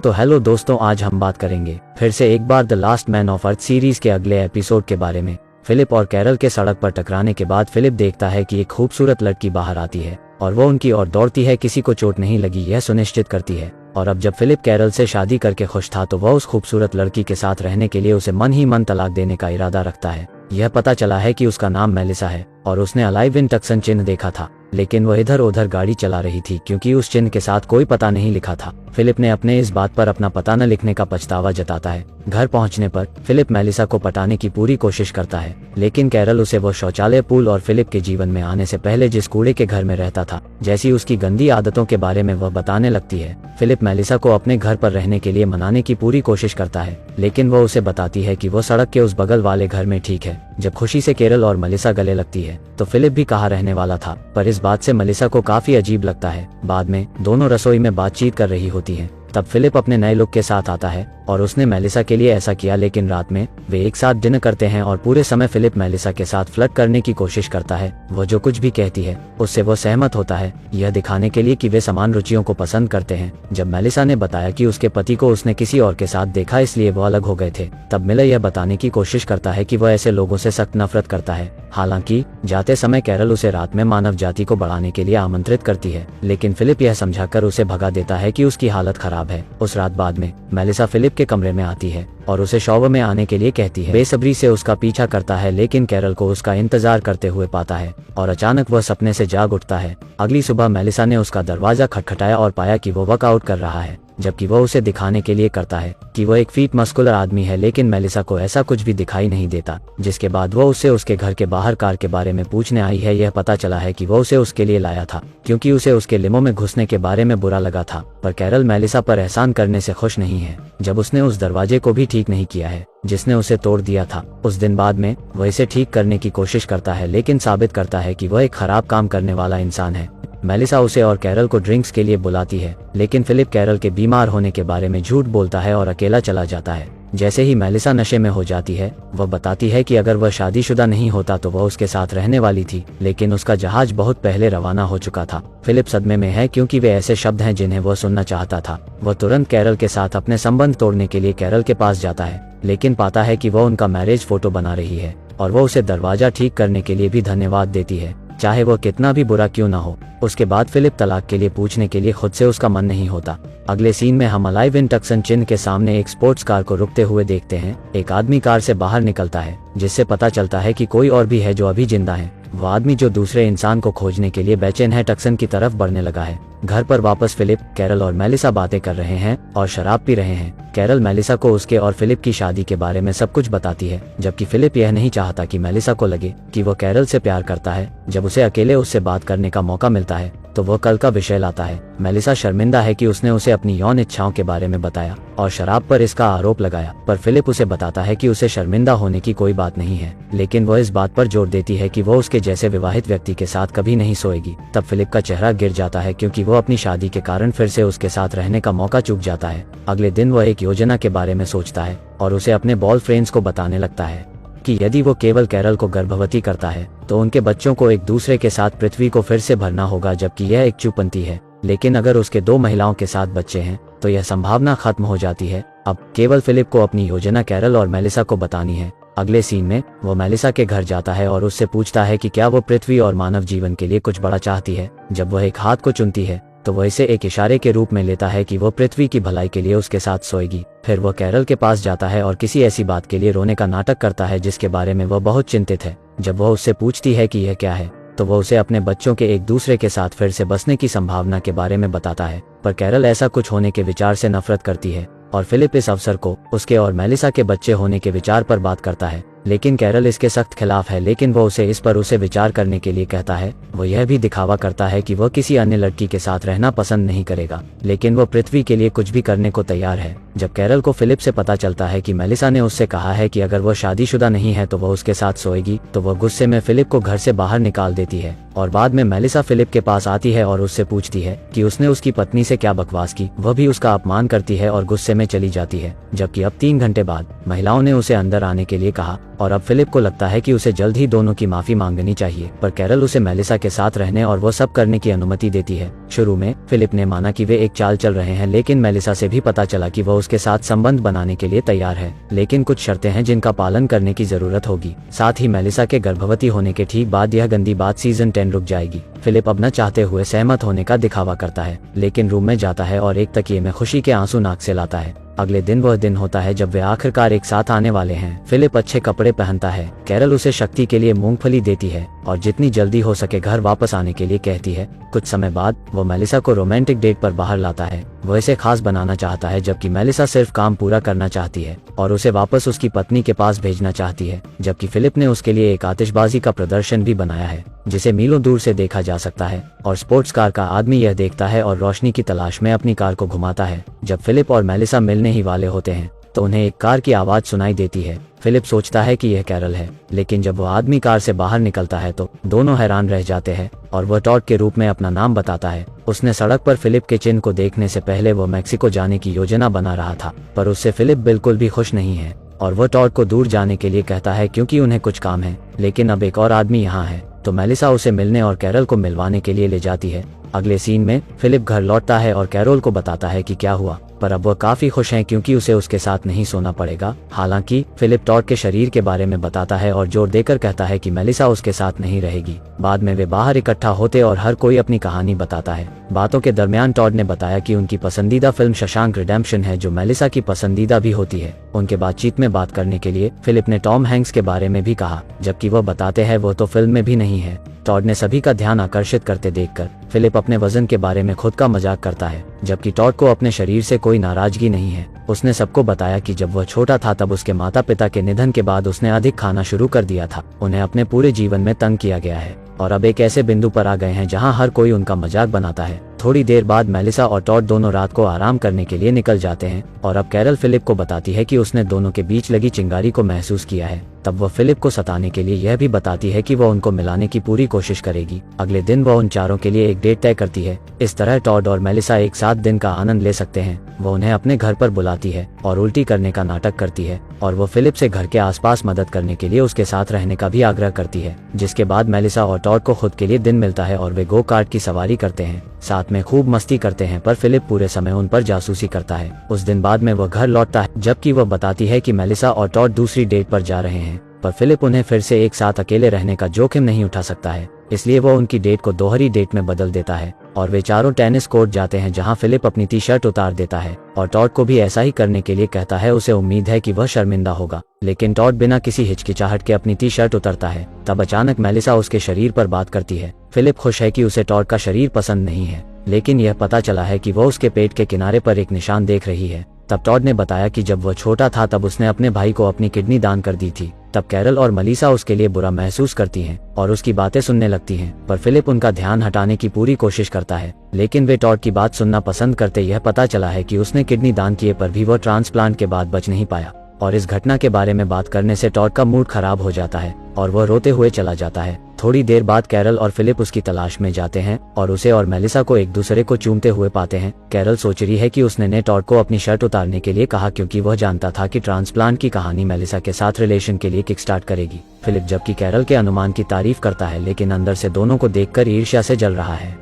तो हेलो दोस्तों, आज हम बात करेंगे फिर से एक बार the last man of earth series के अगले एपिसोड के बारे में। फिलिप और कैरल के सड़क पर टकराने के बाद फिलिप देखता है कि एक खूबसूरत लड़की बाहर आती है और वो उनकी ओर दौड़ती है। किसी को चोट नहीं लगी यह सुनिश्चित करती है। और अब जब फिलिप कैरल से शादी करके खुश था तो वह उस खूबसूरत लड़की के साथ रहने के लिए उसे मन ही मन तलाक देने का इरादा रखता है। यह पता चला है कि उसका नाम मेलिसा है और उसने अलाइव इन टक्सन चिन्ह देखा था, लेकिन वह इधर उधर गाड़ी चला रही थी क्योंकि उस चिन्ह के साथ कोई पता नहीं लिखा था। फिलिप ने अपने इस बात पर अपना पता न लिखने का पछतावा जताता है। घर पहुंचने पर फिलिप मेलिसा को पटाने की पूरी कोशिश करता है, लेकिन कैरल उसे वो शौचालय, पूल और फिलिप के जीवन में आने से पहले जिस कूड़े के घर में रहता था जैसी उसकी गंदी आदतों के बारे में वह बताने लगती है। फिलिप मेलिसा को अपने घर पर रहने के लिए मनाने की पूरी कोशिश करता है, लेकिन वह उसे बताती है कि वो सड़क के उस बगल वाले घर में ठीक है। जब खुशी से कैरल और मेलिसा गले लगती है तो फिलिप भी कहाँ रहने वाला था, पर इस बात से मेलिसा को काफी अजीब लगता है। बाद में दोनों रसोई में बातचीत कर रही होती हैं। तब फिलिप अपने नए लुक के साथ आता है और उसने मेलिसा के लिए ऐसा किया, लेकिन रात में वे एक साथ डिनर करते हैं और पूरे समय फिलिप मेलिसा के साथ फ्लर्ट करने की कोशिश करता है। वह जो कुछ भी कहती है उससे वो सहमत होता है, यह दिखाने के लिए कि वे समान रुचियों को पसंद करते हैं। जब मेलिसा ने बताया कि उसके पति को उसने किसी और के साथ देखा इसलिए वो अलग हो गए थे, तब मिलर यह बताने की कोशिश करता है कि वह ऐसे लोगों से सख्त नफरत करता है। हालांकि जाते समय कैरल उसे रात में मानव जाति को बढ़ाने के लिए आमंत्रित करती है, लेकिन फिलिप यह समझाकर उसे भगा देता है कि उसकी हालत खराब है। उस रात बाद में मेलिसा फिलिप के कमरे में आती है और उसे शॉवर में आने के लिए कहती है। बेसब्री से उसका पीछा करता है, लेकिन कैरल को उसका इंतजार करते हुए पाता है और अचानक वह सपने से जाग उठता है। अगली सुबह मेलिसा ने उसका दरवाजा खटखटाया और पाया कि वो वर्कआउट कर रहा है, जबकि वह उसे दिखाने के लिए करता है कि वह एक फीट मस्कुलर आदमी है, लेकिन मेलिसा को ऐसा कुछ भी दिखाई नहीं देता। जिसके बाद वह उससे उसके घर के बाहर कार के बारे में पूछने आई है। यह पता चला है कि वह उसे उसके लिए लाया था क्योंकि उसे उसके लिमो में घुसने के बारे में बुरा लगा था, पर कैरल मेलिसा पर एहसान करने से खुश नहीं है जब उसने उस दरवाजे को भी ठीक नहीं किया है जिसने उसे तोड़ दिया था। उस दिन बाद में वह इसे ठीक करने की कोशिश करता है, लेकिन साबित करता है कि वह एक खराब काम करने वाला इंसान है। मेलिसा उसे और कैरल को ड्रिंक्स के लिए बुलाती है, लेकिन फिलिप कैरल के बीमार होने के बारे में झूठ बोलता है और अकेला चला जाता है। जैसे ही मेलिसा नशे में हो जाती है वह बताती है कि अगर वह शादीशुदा नहीं होता तो वह उसके साथ रहने वाली थी, लेकिन उसका जहाज बहुत पहले रवाना हो चुका था। फिलिप सदमे में है क्योंकि वे ऐसे शब्द हैं जिन्हें वह सुनना चाहता था। वह तुरंत कैरल के साथ अपने संबंध तोड़ने के लिए कैरल के पास जाता है, लेकिन पाता है कि वह उनका मैरिज फोटो बना रही है और वह उसे दरवाजा ठीक करने के लिए भी धन्यवाद देती है, चाहे वह कितना भी बुरा क्यों ना हो। उसके बाद फिलिप तलाक के लिए पूछने के लिए खुद से उसका मन नहीं होता। अगले सीन में हम अलाइव इन टक्सन चिन्ह के सामने एक स्पोर्ट्स कार को रुकते हुए देखते हैं। एक आदमी कार से बाहर निकलता है, जिससे पता चलता है कि कोई और भी है जो अभी जिंदा है। वह आदमी जो दूसरे इंसान को खोजने के लिए बेचैन है टक्सन की तरफ बढ़ने लगा है। घर पर वापस फिलिप, कैरल और मेलिसा बातें कर रहे हैं और शराब पी रहे हैं। कैरल मेलिसा को उसके और फिलिप की शादी के बारे में सब कुछ बताती है, जबकि फिलिप यह नहीं चाहता कि मेलिसा को लगे कि वो कैरल से प्यार करता है। जब उसे अकेले उससे बात करने का मौका मिलता है तो वह कल का विषय लाता है। मेलिसा शर्मिंदा है कि उसने उसे अपनी यौन इच्छाओं के बारे में बताया और शराब पर इसका आरोप लगाया, पर फिलिप उसे बताता है कि उसे शर्मिंदा होने की कोई बात नहीं है, लेकिन वह इस बात पर जोर देती है कि वह उसके जैसे विवाहित व्यक्ति के साथ कभी नहीं सोएगी। तब फिलिप का चेहरा गिर जाता है क्योंकि वो अपनी शादी के कारण फिर से उसके साथ रहने का मौका चूक जाता है। अगले दिन वह एक योजना के बारे में सोचता है और उसे अपने बॉयफ्रेंड्स को बताने लगता है कि यदि वो केवल कैरल को गर्भवती करता है तो उनके बच्चों को एक दूसरे के साथ पृथ्वी को फिर से भरना होगा, जबकि यह एक चूपंती है। लेकिन अगर उसके 2 महिलाओं के साथ बच्चे हैं तो यह संभावना खत्म हो जाती है। अब केवल फिलिप को अपनी योजना कैरल और मेलिसा को बतानी है। अगले सीन में वो मेलिसा के घर जाता है और उससे पूछता है कि क्या वो पृथ्वी और मानव जीवन के लिए कुछ बड़ा चाहती है। जब वह एक हाथ को चुनती है तो वह इसे एक इशारे के रूप में लेता है कि वो पृथ्वी की भलाई के लिए उसके साथ सोएगी। फिर वह कैरल के पास जाता है और किसी ऐसी बात के लिए रोने का नाटक करता है जिसके बारे में वह बहुत चिंतित है। जब वह उससे पूछती है कि यह क्या है तो वह उसे अपने बच्चों के एक दूसरे के साथ फिर से बसने की संभावना के बारे में बताता है, पर कैरल ऐसा कुछ होने के विचार से नफरत करती है और फिलिप इस अवसर को उसके और मेलिसा के बच्चे होने के विचार पर बात करता है, लेकिन कैरल इसके सख्त खिलाफ है। लेकिन वो उसे इस पर उसे विचार करने के लिए कहता है। वो यह भी दिखावा करता है कि वह किसी अन्य लड़की के साथ रहना पसंद नहीं करेगा, लेकिन वो पृथ्वी के लिए कुछ भी करने को तैयार है। जब कैरल को फिलिप से पता चलता है कि मेलिसा ने उससे कहा है कि अगर वह शादीशुदा नहीं है तो वह उसके साथ सोएगी, तो वह गुस्से में फिलिप को घर से बाहर निकाल देती है। और बाद में मेलिसा फिलिप के पास आती है और उससे पूछती है कि उसने उसकी पत्नी से क्या बकवास की। वह भी उसका अपमान करती है और गुस्से में चली जाती है। जबकि अब 3 घंटे बाद महिलाओं ने उसे अंदर आने के लिए कहा और अब फिलिप को लगता है कि उसे जल्द ही दोनों की माफी मांगनी चाहिए, पर कैरल उसे मेलिसा के साथ रहने और वो सब करने की अनुमति देती है। शुरू में फिलिप ने माना कि वे एक चाल चल रहे हैं, लेकिन मेलिसा से भी पता चला कि वह उसके साथ संबंध बनाने के लिए तैयार है, लेकिन कुछ शर्तें हैं जिनका पालन करने की जरूरत होगी। साथ ही मेलिसा के गर्भवती होने के ठीक बाद यह गंदी बात सीजन 10 रुक जाएगी। फिलिप अब न चाहते हुए सहमत होने का दिखावा करता है, लेकिन रूम में जाता है और एक तकिए में खुशी के आंसू नाक से लाता है। अगले दिन वह दिन होता है जब वे आखिरकार एक साथ आने वाले हैं। फिलिप अच्छे कपड़े पहनता है, कैरल उसे शक्ति के लिए मूंगफली देती है और जितनी जल्दी हो सके घर वापस आने के लिए कहती है। कुछ समय बाद वो मेलिसा को रोमांटिक डेट पर बाहर लाता है। वह इसे खास बनाना चाहता है, जबकि मेलिसा सिर्फ काम पूरा करना चाहती है और उसे वापस उसकी पत्नी के पास भेजना चाहती है। जबकि फिलिप ने उसके लिए एक आतिशबाजी का प्रदर्शन भी बनाया है जिसे मीलों दूर से देखा जा सकता है और स्पोर्ट्स कार का आदमी यह देखता है और रोशनी की तलाश में अपनी कार को घुमाता है। जब फिलिप और मेलिसा मिलने ही वाले होते हैं तो उन्हें एक कार की आवाज सुनाई देती है। फिलिप सोचता है कि यह कैरल है, लेकिन जब वह आदमी कार से बाहर निकलता है तो दोनों हैरान रह जाते हैं और वह टॉड के रूप में अपना नाम बताता है। उसने सड़क पर फिलिप के चिन्ह को देखने से पहले वो मेक्सिको जाने की योजना बना रहा था, पर उससे फिलिप बिल्कुल भी खुश नहीं है और वह टॉड को दूर जाने के लिए कहता है क्योंकि उन्हें कुछ काम है। लेकिन अब एक और आदमी यहाँ है तो मेलिसा उसे मिलने और कैरल को मिलवाने के लिए ले जाती है। अगले सीन में फिलिप घर लौटता है और कैरल को बताता है कि क्या हुआ, पर अब वह काफी खुश हैं क्योंकि उसे उसके साथ नहीं सोना पड़ेगा। हालांकि फिलिप टॉड के शरीर के बारे में बताता है और जोर देकर कहता है कि मेलिसा उसके साथ नहीं रहेगी। बाद में वे बाहर इकट्ठा होते और हर कोई अपनी कहानी बताता है। बातों के दरमियान टॉड ने बताया कि उनकी पसंदीदा फिल्म शशांक रिडेम्पशन है, जो मेलिसा की पसंदीदा भी होती है। उनके बातचीत में बात करने के लिए फिलिप ने टॉम हैंक्स के बारे में भी कहा, जबकि वह बताते हैं वो तो फिल्म में भी नहीं है। टॉड ने सभी का ध्यान आकर्षित करते देखकर फिलिप अपने वजन के बारे में खुद का मजाक करता है, जबकि टॉड को अपने शरीर से कोई नाराजगी नहीं है। उसने सबको बताया कि जब वह छोटा था तब उसके माता पिता के निधन के बाद उसने अधिक खाना शुरू कर दिया था। उन्हें अपने पूरे जीवन में तंग किया गया है और अब एक ऐसे बिंदु पर आ गए हैं जहां हर कोई उनका मजाक बनाता है। थोड़ी देर बाद मेलिसा और टॉड दोनों रात को आराम करने के लिए निकल जाते हैं और अब कैरल फिलिप को बताती है कि उसने दोनों के बीच लगी चिंगारी को महसूस किया है। तब वह फिलिप को सताने के लिए यह भी बताती है कि वह उनको मिलाने की पूरी कोशिश करेगी। अगले दिन वह उन चारों के लिए एक डेट तय करती है। इस तरह टॉड और मेलिसा एक साथ दिन का आनंद ले सकते हैं। वह उन्हें अपने घर पर बुलाती है और उल्टी करने का नाटक करती है और वो फिलिप से घर के आसपास मदद करने के लिए उसके साथ रहने का भी आग्रह करती है। जिसके बाद मेलिसा और टॉड को खुद के लिए दिन मिलता है और वे गो कार्ट की सवारी करते हैं, साथ में खूब मस्ती करते हैं, पर फिलिप पूरे समय उन पर जासूसी करता है। उस दिन बाद में वह घर लौटता है, जबकि वह बताती है कि मेलिसा और टॉड दूसरी डेट पर जा रहे हैं, पर फिलिप उन्हें फिर से एक साथ अकेले रहने का जोखिम नहीं उठा सकता है, इसलिए वह उनकी डेट को दोहरी डेट में बदल देता है और वे चारों टेनिस कोर्ट जाते हैं, जहां फिलिप अपनी टी शर्ट उतार देता है और टॉड को भी ऐसा ही करने के लिए कहता है। उसे उम्मीद है कि वह शर्मिंदा होगा, लेकिन टॉड बिना किसी हिचकिचाहट के अपनी टी शर्ट उतारता है। तब अचानक मेलिसा उसके शरीर पर बात करती है। फिलिप खुश है कि उसे टॉड का शरीर पसंद नहीं है, लेकिन यह पता चला है कि वह उसके पेट के किनारे पर एक निशान देख रही है। तब टॉड ने बताया कि जब वह छोटा था तब उसने अपने भाई को अपनी किडनी दान कर दी थी। तब कैरल और मेलिसा उसके लिए बुरा महसूस करती हैं और उसकी बातें सुनने लगती हैं, पर फिलिप उनका ध्यान हटाने की पूरी कोशिश करता है, लेकिन वे टॉड की बात सुनना पसंद करते। यह पता चला है कि उसने किडनी दान किए पर भी वह ट्रांसप्लांट के बाद बच नहीं पाया और इस घटना के बारे में बात करने से टॉड का मूड खराब हो जाता है और वह रोते हुए चला जाता है। थोड़ी देर बाद कैरल और फिलिप उसकी तलाश में जाते हैं और उसे और मेलिसा को एक दूसरे को चूमते हुए पाते हैं। कैरल सोच रही है कि उसने ने टॉड को अपनी शर्ट उतारने के लिए कहा, क्योंकि वह जानता था कि ट्रांसप्लांट की कहानी मेलिसा के साथ रिलेशन के लिए किक स्टार्ट करेगी। फिलिप जबकि कैरल के अनुमान की तारीफ करता है, लेकिन अंदर से दोनों को देखकर ईर्ष्या से जल रहा है।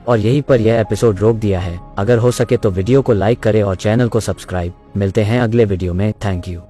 और यहीं पर यह एपिसोड रोक दिया है। अगर हो सके तो वीडियो को लाइक करें और चैनल को सब्सक्राइब। मिलते हैं अगले वीडियो में। Thank you.